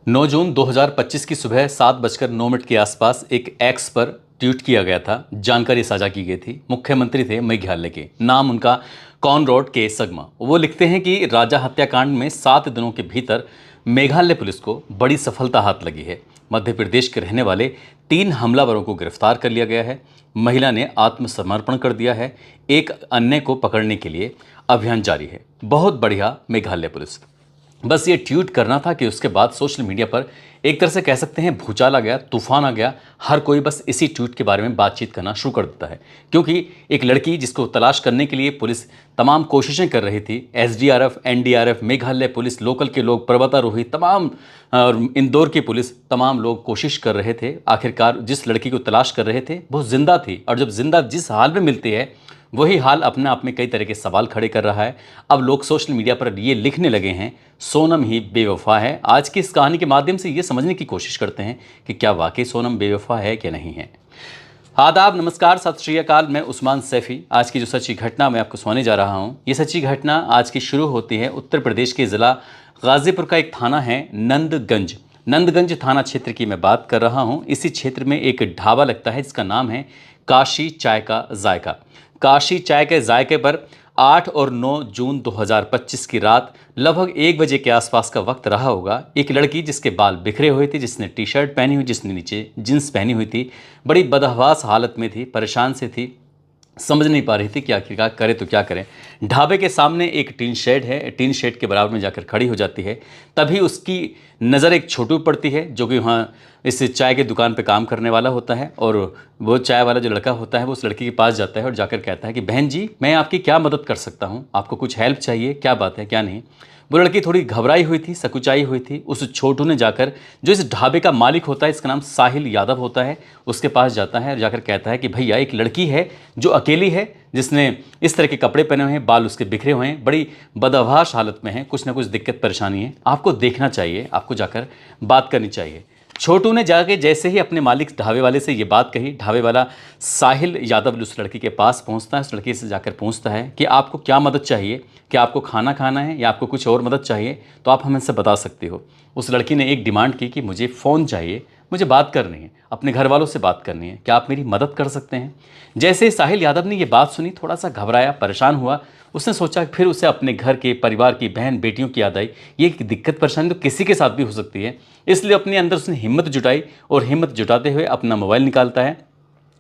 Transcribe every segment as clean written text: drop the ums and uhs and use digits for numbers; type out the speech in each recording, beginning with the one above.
9 जून 2025 की सुबह 7:09 के आसपास एक एक्स पर ट्वीट किया गया था। जानकारी साझा की गई थी। मुख्यमंत्री थे मेघालय के, नाम उनका कॉनरैड के संगमा। वो लिखते हैं कि राजा हत्याकांड में 7 दिनों के भीतर मेघालय पुलिस को बड़ी सफलता हाथ लगी है। मध्य प्रदेश के रहने वाले 3 हमलावरों को गिरफ्तार कर लिया गया है। महिला ने आत्मसमर्पण कर दिया है। एक अन्य को पकड़ने के लिए अभियान जारी है। बहुत बढ़िया मेघालय पुलिस। बस ये ट्वीट करना था कि उसके बाद सोशल मीडिया पर एक तरह से कह सकते हैं भूचाल आ गया, तूफान आ गया। हर कोई बस इसी ट्वीट के बारे में बातचीत करना शुरू कर देता है, क्योंकि एक लड़की जिसको तलाश करने के लिए पुलिस तमाम कोशिशें कर रही थी। SDRF, NDRF, Meghalaya police, local के लोग, पर्वतारोही, तमाम और इंदौर की पुलिस, तमाम लोग कोशिश कर रहे थे। आखिरकार जिस लड़की को तलाश कर रहे थे वो जिंदा थी, और जब जिंदा जिस हाल में मिलती है वही हाल अपने आप में कई तरह के सवाल खड़े कर रहा है। अब लोग सोशल मीडिया पर ये लिखने लगे हैं, सोनम ही बेवफा है। आज की इस कहानी के माध्यम से ये समझने की कोशिश करते हैं कि क्या वाकई सोनम बेवफा है कि नहीं है। आदाब, नमस्कार, सत श्री अकाल। मैं उस्मान सैफी। आज की जो सच्ची घटना मैं आपको सुनाने जा रहा हूँ, ये सच्ची घटना आज की शुरू होती है उत्तर प्रदेश के ज़िला गाज़ीपुर का एक थाना है नंदगंज। नंदगंज थाना क्षेत्र की मैं बात कर रहा हूँ। इसी क्षेत्र में एक ढाबा लगता है जिसका नाम है काशी चाय का जायका। काशी चाय के जायके पर 8 और 9 जून 2025 की रात लगभग 1 बजे के आसपास का वक्त रहा होगा। एक लड़की जिसके बाल बिखरे हुए थे, जिसने टी शर्ट पहनी हुई, जिसने नीचे जींस पहनी हुई थी, बड़ी बदहवास हालत में थी, परेशान से थी, समझ नहीं पा रही थी कि आखिरकार करे तो क्या करें। ढाबे के सामने एक टीन शेड है। टीन शेड के बराबर में जाकर खड़ी हो जाती है। तभी उसकी नज़र एक छोटू पड़ती है जो कि वहाँ इस चाय की दुकान पे काम करने वाला होता है। और वो चाय वाला जो लड़का होता है वो उस लड़की के पास जाता है और जाकर कहता है कि बहन जी, मैं आपकी क्या मदद कर सकता हूँ, आपको कुछ हेल्प चाहिए, क्या बात है, क्या नहीं। वो लड़की थोड़ी घबराई हुई थी, सकुचाई हुई थी। उस छोटू ने जाकर, जो इस ढाबे का मालिक होता है, इसका नाम साहिल यादव होता है, उसके पास जाता है और जाकर कहता है कि भैया, एक लड़की है जो अकेली है, जिसने इस तरह के कपड़े पहने हुए हैं, बाल उसके बिखरे हुए हैं, बड़ी बदहवास हालत में है, कुछ ना कुछ दिक्कत परेशानी है, आपको देखना चाहिए, आपको जाकर बात करनी चाहिए। छोटू ने जाके जैसे ही अपने मालिक ढाबे वाले से ये बात कही, ढाबे वाला साहिल यादव उस लड़की के पास पहुंचता है। उस लड़की से जाकर पूछता है कि आपको क्या मदद चाहिए, क्या आपको खाना खाना है या आपको कुछ और मदद चाहिए, तो आप हमसे बता सकते हो। उस लड़की ने एक डिमांड की कि मुझे फ़ोन चाहिए, मुझे बात करनी है, अपने घर वालों से बात करनी है, क्या आप मेरी मदद कर सकते हैं। जैसे ही साहिल यादव ने ये बात सुनी, थोड़ा सा घबराया, परेशान हुआ। उसने सोचा, फिर उसे अपने घर के, परिवार की, बहन बेटियों की याद आई। ये दिक्कत परेशानी तो किसी के साथ भी हो सकती है। इसलिए अपने अंदर उसने हिम्मत जुटाई और हिम्मत जुटाते हुए अपना मोबाइल निकालता है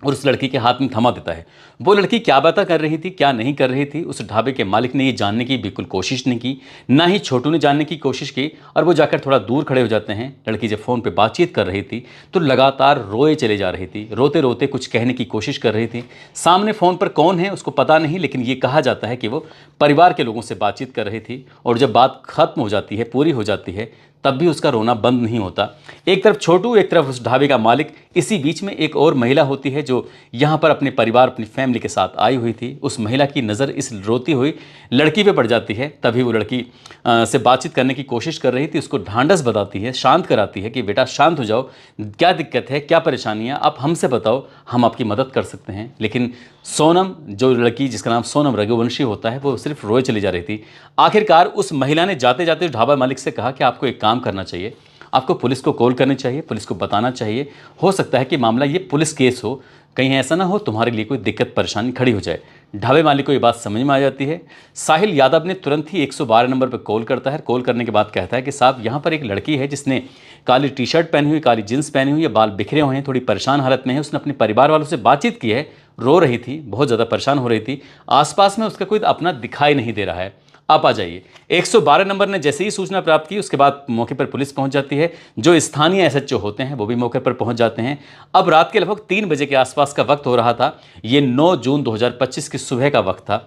और उस लड़की के हाथ में थमा देता है। वो लड़की क्या बातें कर रही थी, क्या नहीं कर रही थी, उस ढाबे के मालिक ने ये जानने की बिल्कुल कोशिश नहीं की, ना ही छोटू ने जानने की कोशिश की। और वो जाकर थोड़ा दूर खड़े हो जाते हैं। लड़की जब फ़ोन पे बातचीत कर रही थी तो लगातार रोए चले जा रही थी, रोते रोते कुछ कहने की कोशिश कर रही थी। सामने फ़ोन पर कौन है उसको पता नहीं, लेकिन ये कहा जाता है कि वो परिवार के लोगों से बातचीत कर रही थी। और जब बात खत्म हो जाती है, पूरी हो जाती है, तब भी उसका रोना बंद नहीं होता। एक तरफ छोटू, एक तरफ उस ढाबे का मालिक। इसी बीच में एक और महिला होती है जो यहाँ पर अपने परिवार, अपनी फैमिली के साथ आई हुई थी। उस महिला की नज़र इस रोती हुई लड़की पे पड़ जाती है। तभी वो लड़की से बातचीत करने की कोशिश कर रही थी, उसको ढांढस बताती है, शांत कराती है कि बेटा शांत हो जाओ, क्या दिक्कत है, क्या परेशानियाँ, आप हमसे बताओ, हम आपकी मदद कर सकते हैं। लेकिन सोनम, जो लड़की जिसका नाम सोनम रघुवंशी होता है, वो सिर्फ रोए चली जा रही थी। आखिरकार उस महिला ने जाते जाते ढाबा मालिक से कहा कि आपको एक काम करना चाहिए, आपको पुलिस को कॉल करनी चाहिए, पुलिस को बताना चाहिए। हो सकता है कि मामला ये पुलिस केस हो, कहीं ऐसा ना हो तुम्हारे लिए कोई दिक्कत परेशानी खड़ी हो जाए। ढाबे मालिक को ये बात समझ में आ जाती है। साहिल यादव ने तुरंत ही 112 नंबर पर कॉल करता है। कॉल करने के बाद कहता है कि साहब, यहाँ पर एक लड़की है जिसने काली टी शर्ट पहनी हुई, काली जींस पहनी हुई है, बाल बिखरे हुए हैं, थोड़ी परेशान हालत में है। उसने अपने परिवार वालों से बातचीत की है, रो रही थी, बहुत ज़्यादा परेशान हो रही थी, आसपास में उसका कोई अपना दिखाई नहीं दे रहा है, आप आ जाइए। 112 नंबर ने जैसे ही सूचना प्राप्त की, उसके बाद मौके पर पुलिस पहुंच जाती है। जो स्थानीय एसएचओ होते हैं वो भी मौके पर पहुंच जाते हैं। अब रात के लगभग 3 बजे के आसपास का वक्त हो रहा था। ये 9 जून 2025 की सुबह का वक्त था।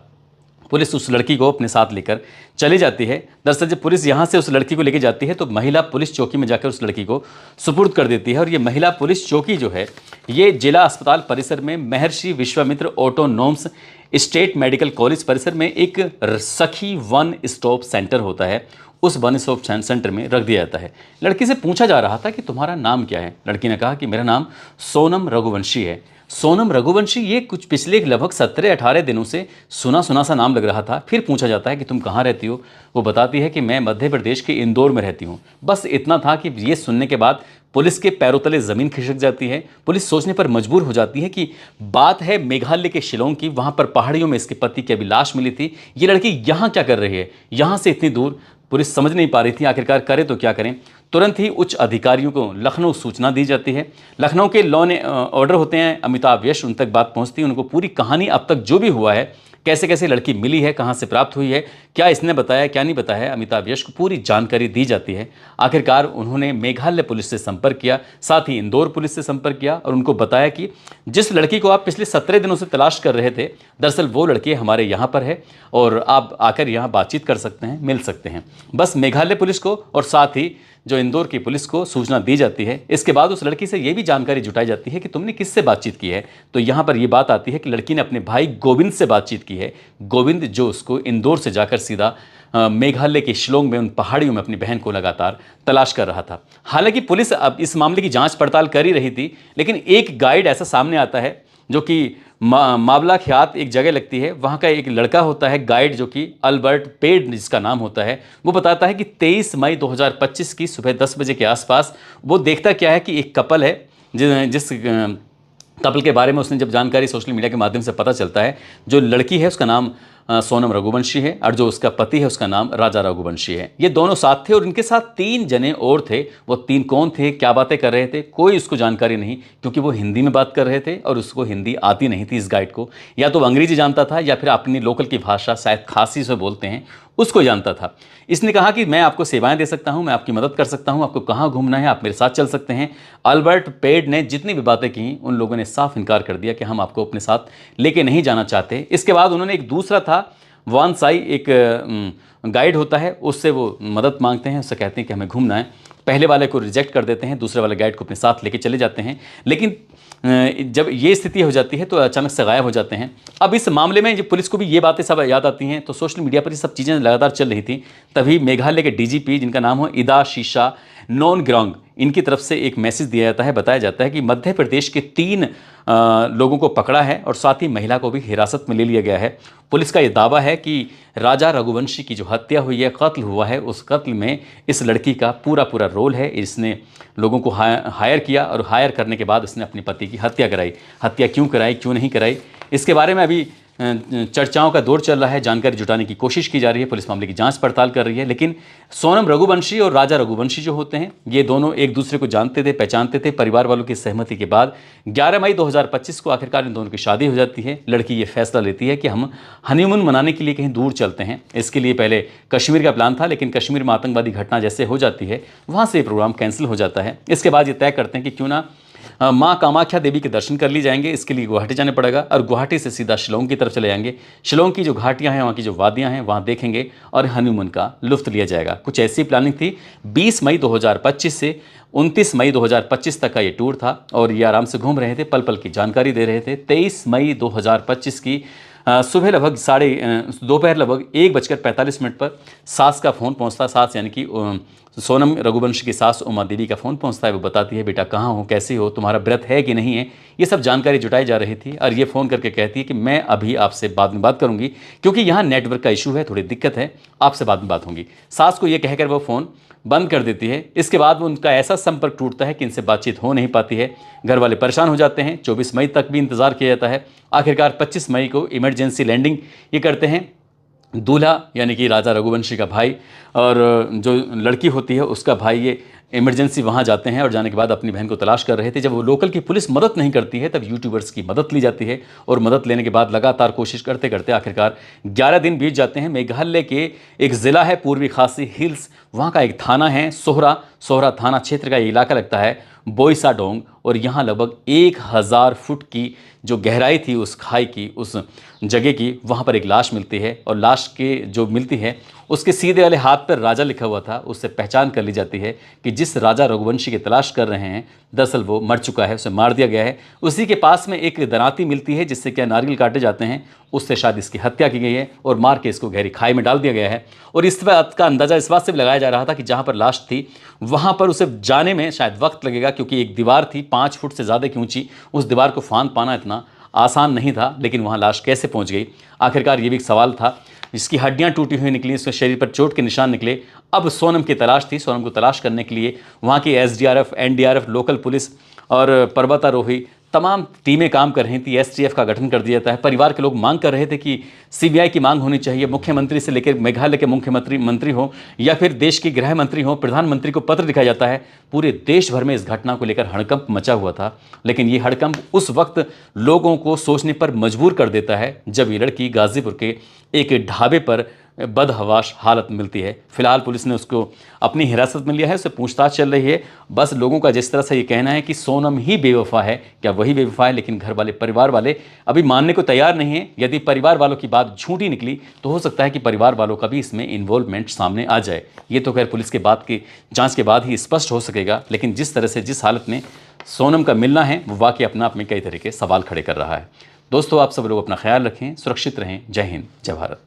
पुलिस उस लड़की को अपने साथ लेकर चली जाती है। दरअसल जब पुलिस यहाँ से उस लड़की को लेकर जाती है तो महिला पुलिस चौकी में जाकर उस लड़की को सुपुर्द कर देती है। और ये महिला पुलिस चौकी जो है, ये जिला अस्पताल परिसर में महर्षि विश्वामित्र ऑटोनोम्स स्टेट मेडिकल कॉलेज परिसर में एक सखी वन स्टॉप सेंटर होता है, उस वन स्टॉप सेंटर में रख दिया जाता है। लड़की से पूछा जा रहा था कि तुम्हारा नाम क्या है। लड़की ने कहा कि मेरा नाम सोनम रघुवंशी है। सोनम रघुवंशी, ये कुछ पिछले लगभग 17-18 दिनों से सुना सुना सा नाम लग रहा था। फिर पूछा जाता है कि तुम कहाँ रहती हो, वो बताती है कि मैं मध्य प्रदेश के इंदौर में रहती हूँ। बस इतना था कि ये सुनने के बाद पुलिस के पैरों तले ज़मीन खिसक जाती है। पुलिस सोचने पर मजबूर हो जाती है कि बात है मेघालय के शिलोंग की, वहाँ पर पहाड़ियों में इसके पति की अभी लाश मिली थी। ये लड़की यहाँ क्या कर रही है, यहाँ से इतनी दूर। पुलिस समझ नहीं पा रही थी आखिरकार करे तो क्या करें। तुरंत ही उच्च अधिकारियों को लखनऊ सूचना दी जाती है। लखनऊ के लॉ ने ऑर्डर होते हैं, अमिताभ यश उन तक बात पहुंचती है। उनको पूरी कहानी अब तक जो भी हुआ है, कैसे कैसे लड़की मिली है, कहाँ से प्राप्त हुई है, क्या इसने बताया क्या नहीं बताया है, अमिताभ यश को पूरी जानकारी दी जाती है। आखिरकार उन्होंने मेघालय पुलिस से संपर्क किया, साथ ही इंदौर पुलिस से संपर्क किया और उनको बताया कि जिस लड़की को आप पिछले 17 दिनों से तलाश कर रहे थे, दरअसल वो लड़की हमारे यहाँ पर है और आप आकर यहाँ बातचीत कर सकते हैं, मिल सकते हैं। बस मेघालय पुलिस को और साथ ही जो इंदौर की पुलिस को सूचना दी जाती है। इसके बाद उस लड़की से ये भी जानकारी जुटाई जाती है कि तुमने किससे बातचीत की है। तो यहाँ पर ये बात आती है कि लड़की ने अपने भाई गोविंद से बातचीत की है। गोविंद जो उसको इंदौर से जाकर सीधा मेघालय के शिलोंग में उन पहाड़ियों में अपनी बहन को लगातार तलाश कर रहा था। हालांकि पुलिस अब इस मामले की जांच पड़ताल कर ही रही थी, लेकिन एक गाइड ऐसा सामने आता है जो कि मावला ख्यात एक जगह लगती है, वहाँ का एक लड़का होता है गाइड, जो कि अल्बर्ट पेड जिसका नाम होता है। वो बताता है कि 23 मई 2025 की सुबह 10 बजे के आसपास वो देखता क्या है कि एक कपल है, जिस कपल के बारे में उसने जब जानकारी सोशल मीडिया के माध्यम से पता चलता है, जो लड़की है उसका नाम सोनम रघुवंशी है और जो उसका पति है उसका नाम राजा रघुवंशी है। ये दोनों साथ थे और इनके साथ 3 जने और थे। वो 3 कौन थे, क्या बातें कर रहे थे, कोई उसको जानकारी नहीं, क्योंकि वो हिंदी में बात कर रहे थे और उसको हिंदी आती नहीं थी। इस गाइड को या तो अंग्रेजी जानता था या फिर अपनी लोकल की भाषा, शायद खासी से बोलते हैं, उसको जानता था। इसने कहा कि मैं आपको सेवाएं दे सकता हूं, मैं आपकी मदद कर सकता हूं, आपको कहां घूमना है आप मेरे साथ चल सकते हैं। अल्बर्ट पेड ने जितनी भी बातें की, उन लोगों ने साफ इनकार कर दिया कि हम आपको अपने साथ लेके नहीं जाना चाहते। इसके बाद उन्होंने एक दूसरा था वान साई, एक गाइड होता है, उससे वो मदद मांगते हैं, उससे कहते हैं कि हमें घूमना है। पहले वाले को रिजेक्ट कर देते हैं, दूसरे वाले गाइड को अपने साथ लेके चले जाते हैं। लेकिन जब ये स्थिति हो जाती है तो अचानक से गायब हो जाते हैं। अब इस मामले में जब पुलिस को भी ये बातें सब याद आती हैं, तो सोशल मीडिया पर ये सब चीज़ें लगातार चल रही थी। तभी मेघालय के डीजीपी, जिनका नाम हो इदा शीशा नोनग्रांग, इनकी तरफ से एक मैसेज दिया जाता है। बताया जाता है कि मध्य प्रदेश के 3 लोगों को पकड़ा है और साथ ही महिला को भी हिरासत में ले लिया गया है। पुलिस का ये दावा है कि राजा रघुवंशी की जो हत्या हुई है, कत्ल हुआ है, उस कत्ल में इस लड़की का पूरा रोल है। इसने लोगों को हायर किया और हायर करने के बाद उसने अपने पति की हत्या कराई। हत्या क्यों कराई, क्यों नहीं कराई, इसके बारे में अभी चर्चाओं का दौर चल रहा है। जानकारी जुटाने की कोशिश की जा रही है, पुलिस मामले की जांच पड़ताल कर रही है। लेकिन सोनम रघुवंशी और राजा रघुवंशी जो होते हैं, ये दोनों एक दूसरे को जानते थे, पहचानते थे। परिवार वालों की सहमति के बाद 11 मई 2025 को आखिरकार इन दोनों की शादी हो जाती है। लड़की ये फैसला लेती है कि हम हनीमून मनाने के लिए कहीं दूर चलते हैं। इसके लिए पहले कश्मीर का प्लान था, लेकिन कश्मीर में आतंकवादी घटना जैसे हो जाती है, वहाँ से ये प्रोग्राम कैंसिल हो जाता है। इसके बाद ये तय करते हैं कि क्यों ना माँ कामाख्या देवी के दर्शन कर ली जाएंगे। इसके लिए गुवाहाटी जाने पड़ेगा और गुवाहाटी से सीधा शिलोंग की तरफ चले जाएंगे। शिलोंग की जो घाटियाँ हैं, वहाँ की जो वादियाँ हैं, वहाँ देखेंगे और हनीमून का लुत्फ लिया जाएगा। कुछ ऐसी प्लानिंग थी। 20 मई 2025 से 29 मई 2025 तक का ये टूर था और ये आराम से घूम रहे थे, पल पल की जानकारी दे रहे थे। 23 मई 2025 की सुबह लगभग दोपहर लगभग 1:45 पर सास का फ़ोन पहुंचता। सास यानी कि सोनम रघुवंशी की सास उमा देवी का फ़ोन पहुंचता है। वो बताती है, बेटा कहाँ हो, कैसी हो, तुम्हारा व्रत है कि नहीं है, ये सब जानकारी जुटाई जा रही थी। और ये फ़ोन करके कहती है कि मैं अभी आपसे बाद में बात करूँगी, क्योंकि यहाँ नेटवर्क का इशू है, थोड़ी दिक्कत है, आपसे बाद में बात होगी। सास को ये कहकर वो फ़ोन बंद कर देती है। इसके बाद वो उनका ऐसा संपर्क टूटता है कि इनसे बातचीत हो नहीं पाती है। घर वाले परेशान हो जाते हैं। 24 मई तक भी इंतज़ार किया जाता है। आखिरकार 25 मई को इमरजेंसी लैंडिंग ये करते हैं। दूल्हा यानी कि राजा रघुवंशी का भाई और जो लड़की होती है उसका भाई, ये इमरजेंसी वहाँ जाते हैं और जाने के बाद अपनी बहन को तलाश कर रहे थे। जब वो लोकल की पुलिस मदद नहीं करती है, तब यूट्यूबर्स की मदद ली जाती है और मदद लेने के बाद लगातार कोशिश करते करते आखिरकार 11 दिन बीत जाते हैं। मेघालय के एक ज़िला है पूर्वी खासी हिल्स, वहाँ का एक थाना है सोहरा थाना क्षेत्र का ये इलाका लगता है बोईसाडोंग। और यहाँ लगभग 1000 फुट की जो गहराई थी उस खाई की, उस जगह की, वहाँ पर एक लाश मिलती है। और लाश के जो मिलती है उसके सीधे वाले हाथ पर राजा लिखा हुआ था। उससे पहचान कर ली जाती है कि जिस राजा रघुवंशी की तलाश कर रहे हैं, दरअसल वो मर चुका है, उसे मार दिया गया है। उसी के पास में एक दराती मिलती है जिससे क्या नारियल काटे जाते हैं, उससे शायद इसकी हत्या की गई है और मार के इसको गहरी खाई में डाल दिया गया है। और इस बात का अंदाज़ा इस बात से भी लगाया जा रहा था कि जहां पर लाश थी वहां पर उसे जाने में शायद वक्त लगेगा, क्योंकि एक दीवार थी 5 फुट से ज़्यादा की ऊंची, उस दीवार को फांद पाना इतना आसान नहीं था। लेकिन वहां लाश कैसे पहुंच गई, आखिरकार ये भी एक सवाल था। इसकी हड्डियां टूटी हुई निकली, इसके शरीर पर चोट के निशान निकले। अब सोनम की तलाश थी। सोनम को तलाश करने के लिए वहाँ की एसडीआरएफ, एनडीआरएफ, लोकल पुलिस और पर्वतारोही तमाम टीमें काम कर रही थी। एसटीएफ का गठन कर दिया जाता है। परिवार के लोग मांग कर रहे थे कि सीबीआई की मांग होनी चाहिए। मुख्यमंत्री से लेकर मेघालय के मुख्यमंत्री हो या फिर देश के गृह मंत्री हो, प्रधानमंत्री को पत्र लिखा जाता है। पूरे देश भर में इस घटना को लेकर हड़कंप मचा हुआ था। लेकिन ये हड़कंप उस वक्त लोगों को सोचने पर मजबूर कर देता है जब ये लड़की गाजीपुर के एक ढाबे पर बदहवाश हालत मिलती है। फिलहाल पुलिस ने उसको अपनी हिरासत में लिया है, उससे पूछताछ चल रही है। बस लोगों का जिस तरह से ये कहना है कि सोनम ही बेवफा है, क्या वही बेवफा है? लेकिन घर वाले, परिवार वाले अभी मानने को तैयार नहीं है। यदि परिवार वालों की बात झूठी निकली तो हो सकता है कि परिवार वालों का भी इसमें इन्वॉल्वमेंट सामने आ जाए। ये तो खैर पुलिस के बाद की जांच के बाद ही स्पष्ट हो सकेगा। लेकिन जिस तरह से, जिस हालत में सोनम का मिलना है, वो वाकई अपने आप में कई तरह के सवाल खड़े कर रहा है। दोस्तों, आप सब लोग अपना ख्याल रखें, सुरक्षित रहें। जय हिंद, जय भारत।